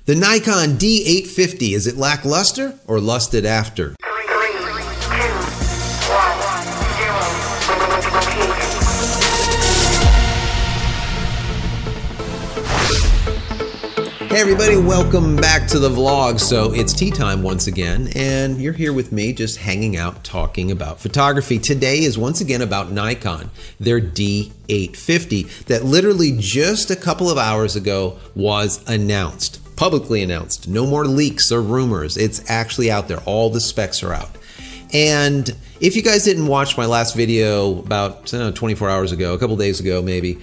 The Nikon D850, is it lackluster or lusted after? Hey everybody, welcome back to the vlog. So it's tea time once again, and you're here with me just hanging out talking about photography. Today is once again about Nikon, their D850 that literally just a couple of hours ago was announced, publicly announced. No more leaks or rumors. It's actually out there. All the specs are out. And if you guys didn't watch my last video about 24 hours ago, a couple days ago maybe,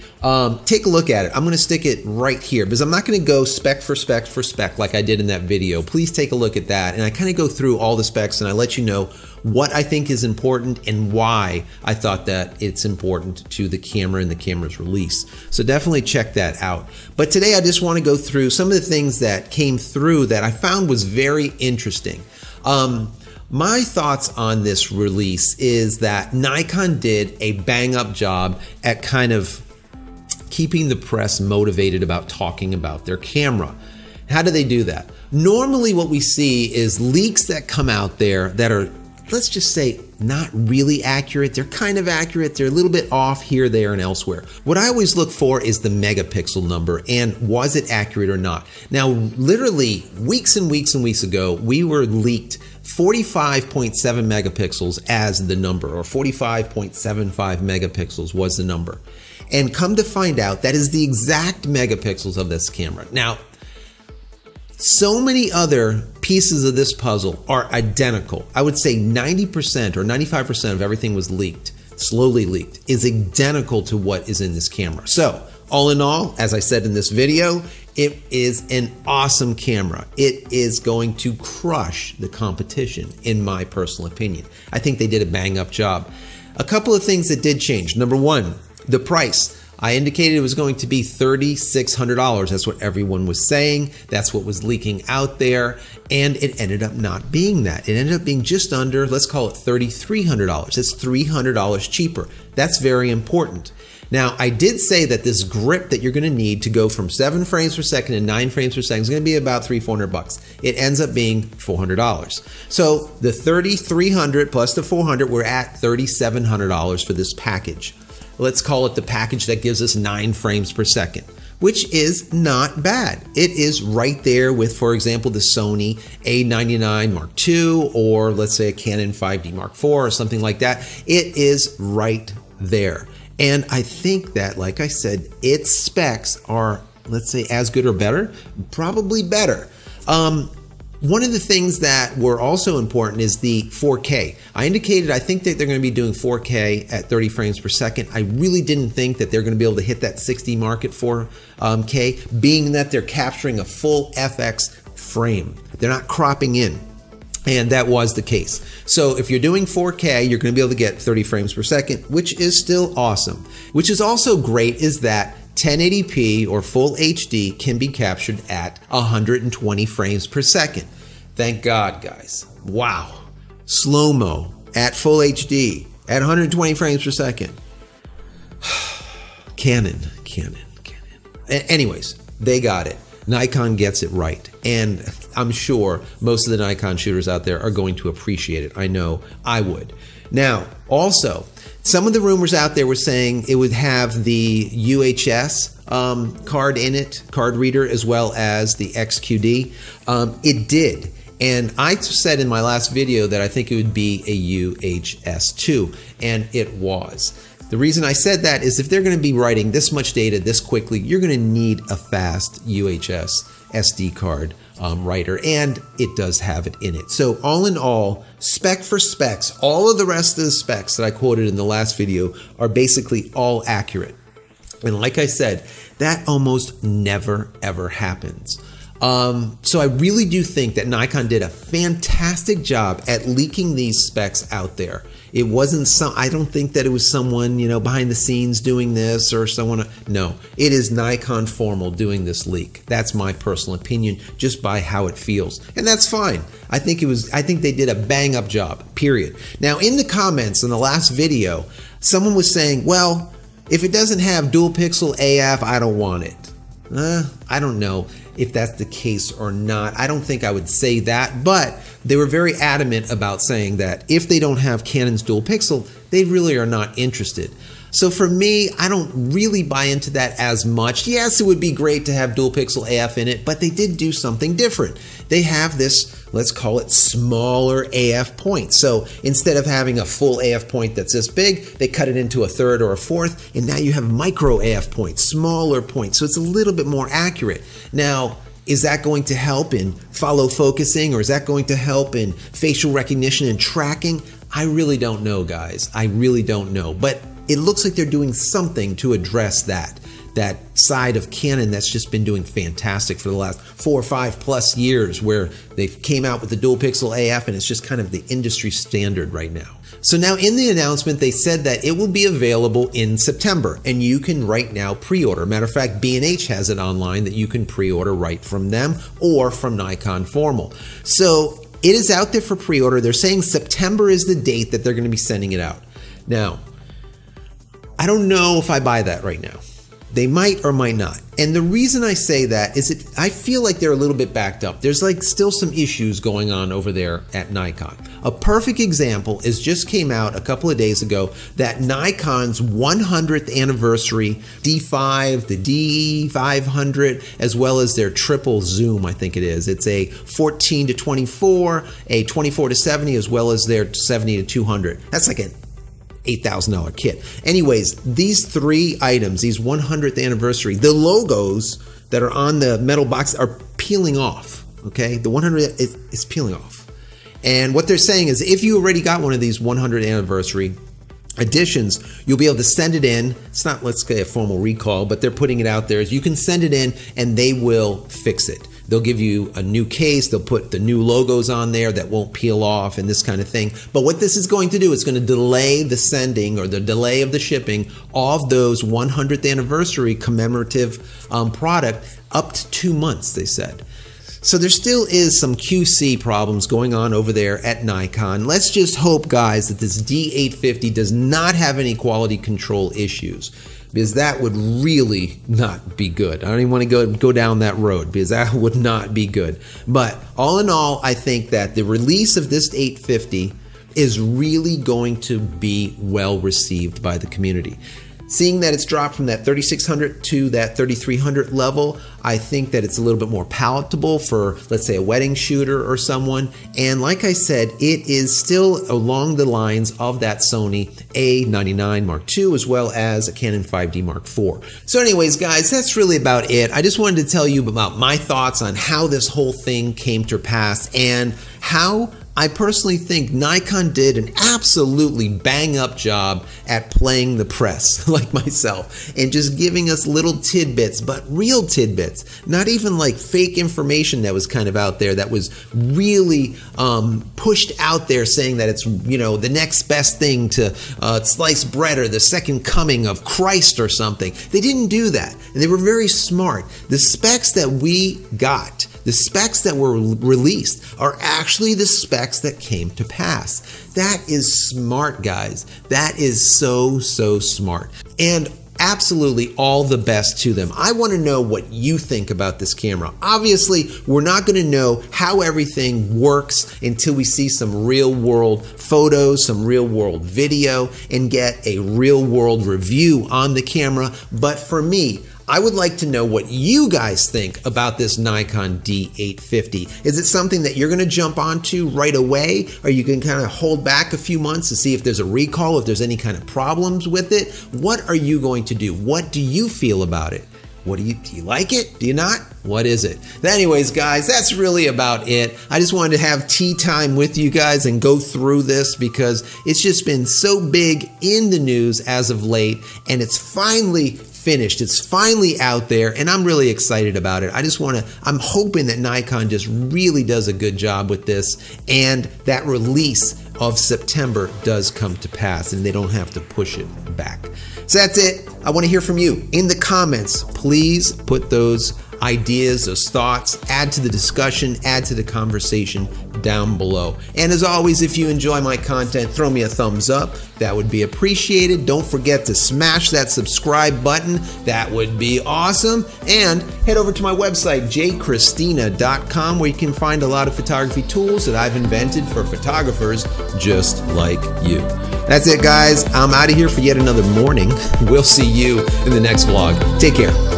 take a look at it. I'm going to stick it right here because I'm not going to go spec for spec for spec like I did in that video. Please take a look at that. And I kind of go through all the specs and I let you know what I think is important and why I thought that it's important to the camera and the camera's release. So definitely check that out. But today I just want to go through some of the things that came through that I found was very interesting. My thoughts on this release is that Nikon did a bang-up job at kind of keeping the press motivated about talking about their camera. How do they do that? Normally what we see is leaks that come out there that are, let's just say, not really accurate. They're kind of accurate. They're a little bit off here, there, and elsewhere. What I always look for is the megapixel number and was it accurate or not. Now, literally weeks and weeks and weeks ago, we were leaked 45.7 megapixels as the number, or 45.75 megapixels was the number. And come to find out, that is the exact megapixels of this camera. Now, so many other pieces of this puzzle are identical. I would say 90% or 95% of everything was leaked, slowly leaked, is identical to what is in this camera. So, all in all, as I said in this video, it is an awesome camera. It is going to crush the competition, in my personal opinion. I think they did a bang-up job. A couple of things that did change. Number one, the price. I indicated it was going to be $3,600. That's what everyone was saying. That's what was leaking out there. And it ended up not being that. It ended up being just under, let's call it $3,300. It's $300 cheaper. That's very important. Now, I did say that this grip that you're going to need to go from 7 frames per second to 9 frames per second is going to be about $300-400 bucks. It ends up being $400. So the $3,300 plus the $400, we're at $3,700 for this package. Let's call it the package that gives us 9 frames per second, which is not bad. It is right there with, for example, the Sony A99 Mark II, or let's say a Canon 5D Mark IV or something like that. It is right there. And I think that, like I said, its specs are, let's say, as good or better, probably better. One of the things that were also important is the 4K. I indicated I think that they're going to be doing 4K at 30 frames per second. I really didn't think that they're going to be able to hit that 60 mark at 4K, being that they're capturing a full FX frame. They're not cropping in. And that was the case. So if you're doing 4K, you're going to be able to get 30 frames per second, which is still awesome. Which is also great is that 1080p or full HD can be captured at 120 frames per second. Thank God, guys. Wow. SLO-MO at full HD at 120 frames per second. Canon. Anyways, they got it. Nikon gets it right. And I'm sure most of the Nikon shooters out there are going to appreciate it. I know I would. Now, also, some of the rumors out there were saying it would have the UHS card in it, card reader, as well as the XQD. It did. And I said in my last video that I think it would be a UHS-2, and it was. The reason I said that is if they're going to be writing this much data this quickly, you're going to need a fast UHS SD card writer, and it does have it in it. So all in all, spec for specs, all of the rest of the specs that I quoted in the last video are basically all accurate. And like I said, that almost never ever happens. So I really do think that Nikon did a fantastic job at leaking these specs out there. It wasn't I don't think that it was someone, you know, behind the scenes doing this or someone. No, it is Nikon formal doing this leak. That's my personal opinion, just by how it feels. And that's fine. I think they did a bang up job, period. Now in the comments in the last video, someone was saying, well, if it doesn't have dual pixel AF, I don't want it. I don't know if that's the case or not. I don't think I would say that, but they were very adamant about saying that if they don't have Canon's dual pixel, they really are not interested. So for me, I don't really buy into that as much. Yes, it would be great to have dual pixel AF in it, but they did do something different. They have this, let's call it smaller AF point. So instead of having a full AF point that's this big, they cut it into a third or a fourth, and now you have micro AF points, smaller points. So it's a little bit more accurate. Now, is that going to help in follow focusing, or is that going to help in facial recognition and tracking? I really don't know, guys. I really don't know. But it looks like they're doing something to address that side of Canon that's just been doing fantastic for the last 4 or 5 plus years, where they came out with the dual pixel AF and it's just kind of the industry standard right now. So now in the announcement, they said that it will be available in September, and you can right now pre-order. Matter of fact, B&H has it online that you can pre-order right from them or from Nikon Formal. So it is out there for pre-order. They're saying September is the date that they're going to be sending it out. Now, I don't know if I buy that right now. They might or might not. And the reason I say that is that I feel like they're a little bit backed up. There's like still some issues going on over there at Nikon. A perfect example is just came out a couple of days ago that Nikon's 100th anniversary D5, the D500, as well as their triple zoom, I think it is. It's a 14 to 24, a 24 to 70, as well as their 70 to 200. That's like an $8,000 kit. Anyways, these 3 items, these 100th anniversary, the logos that are on the metal box are peeling off, okay? The 100 is peeling off. And what they're saying is if you already got one of these 100th anniversary editions, you'll be able to send it in. It's not, let's say, a formal recall, but they're putting it out there. You can send it in and they will fix it. They'll give you a new case, they'll put the new logos on there that won't peel off and this kind of thing. But what this is going to do, it's going to delay the sending or the delay of the shipping of those 100th anniversary commemorative product up to 2 months, they said. So there still is some QC problems going on over there at Nikon. Let's just hope, guys, that this D850 does not have any quality control issues, because that would really not be good. I don't even want to go down that road, because that would not be good. But all in all, I think that the release of this 850 is really going to be well received by the community. Seeing that it's dropped from that 3600 to that 3300 level, I think that it's a little bit more palatable for, let's say, a wedding shooter or someone. And like I said, it is still along the lines of that Sony A99 Mark II, as well as a Canon 5D Mark IV. So anyways, guys, that's really about it. I just wanted to tell you about my thoughts on how this whole thing came to pass and how I personally think Nikon did an absolutely bang-up job at playing the press, like myself, and just giving us little tidbits, but real tidbits, not even like fake information that was kind of out there that was really pushed out there saying that it's, you know, the next best thing to sliced bread or the second coming of Christ or something. They didn't do that, and they were very smart. The specs that we got, the specs that were released, are actually the specs that came to pass. That is smart, guys. That is so smart. And absolutely all the best to them. I want to know what you think about this camera. Obviously, we're not going to know how everything works until we see some real world photos, some real world video, and get a real world review on the camera. But for me, I would like to know what you guys think about this Nikon D850. Is it something that you're going to jump onto right away, or you can kind of hold back a few months to see if there's a recall, if there's any kind of problems with it? What are you going to do? What do you feel about it? Do you like it? Do you not? What is it? But anyways, guys, that's really about it. I just wanted to have tea time with you guys and go through this because it's just been so big in the news as of late, and it's finally finished. It's finally out there, and I'm really excited about it. I'm hoping that Nikon just really does a good job with this, and that release of September does come to pass, and they don't have to push it back. So that's it. I want to hear from you in the comments. Please put those ideas, those thoughts, add to the discussion, add to the conversation down below. And as always, if you enjoy my content, throw me a thumbs up. That would be appreciated. Don't forget to smash that subscribe button. That would be awesome. And head over to my website, JCristina.com, where you can find a lot of photography tools that I've invented for photographers just like you. That's it, guys. I'm out of here for yet another morning. We'll see you in the next vlog. Take care.